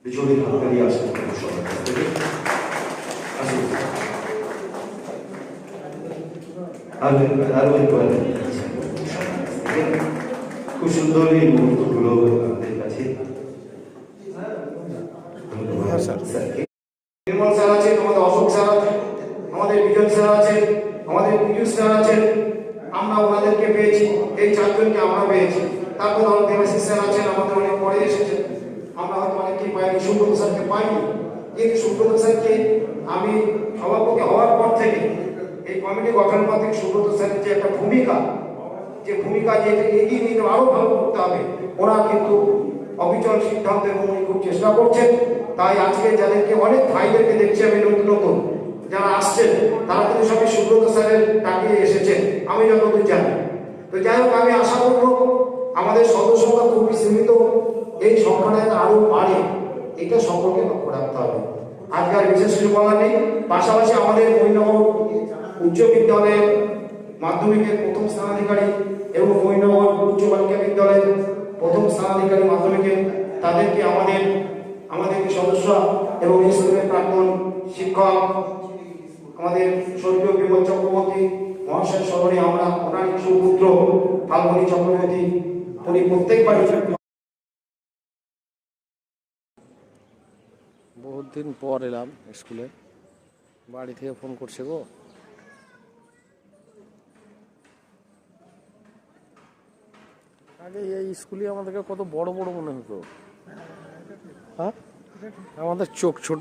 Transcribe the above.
পেছনে হাততালি আসছে সবার কাছ থেকে। আসুন আরো একবার খুব সুন্দর এই মুহূর্তগুলো আমাদের কাছে। নির্মল স্যার আছেন, আমাদের অশোক স্যার আছেন, আমাদের বিজন স্যার আছেন, আমাদের পীযুষ স্যার আছেন। আমরা ওনাদেরকে পেয়েছি, এই চারজনকে আমরা পেয়েছি। তারপর আমাদের দেবাশিস স্যার আছেন, আমাদের অনেক পরে এসেছেন। আমরা হয়তো অনেকেই পাইনি, সুব্রত স্যারকে পাইনি, কিন্তু সুব্রত স্যারকে আমি সভাপতি হওয়ার পর থেকে এই কমিটি গঠন পর থেকে সুব্রত স্যারের যে একটা ভূমিকা, যে এগিয়ে নিতে আরো ভালো করতে হবে, ওরা কিন্তু অবিচল সিদ্ধান্ত এবং উনি খুব চেষ্টা করছেন। তাই আজকে যাদেরকে অনেক ভাইদেরকে দেখছি আমি নতুন নতুন যারা আসছেন, তারা কিন্তু সবাই সুব্রত স্যারের ডাকিয়ে এসেছেন আমি যতদূর জানি। তো যাই হোক, আমি আশা করব আমাদের সদস্য সংখ্যা খুবই সীমিত, এই সংখ্যাটা আরো বাড়ে, এটা সকলকে লক্ষ্য রাখতে হবে। আজকে আর বিশেষ কিছু বলার নেই। পাশাপাশি আমাদের মহিনগর উচ্চ বিদ্যালয়ের মাধ্যমিকের প্রথম স্থানাধিকারী এবং মহিনগর উচ্চ বালিকা বিদ্যালয়ের প্রথম স্থানাধিকারী মাধ্যমিকের, তাদেরকে আমাদের সদস্য এবং স্কুলের প্রাক্তন শিক্ষক আমাদের স্বর্গীয় বিমল চক্রবর্তী মহাশয় স্মরণে আমরা ওনার সুপুত্র ফাল্গুনী চক্রবর্তী, উনি প্রত্যেকবারই বহুত দিন পর এলাম স্কুলে, বাড়ি থেকে ফোন করছে গো। আগে এই স্কুলে আমাদেরকে কত বড় বড় মনে হতো, হ্যাঁ আমাদের চোখ ছোট।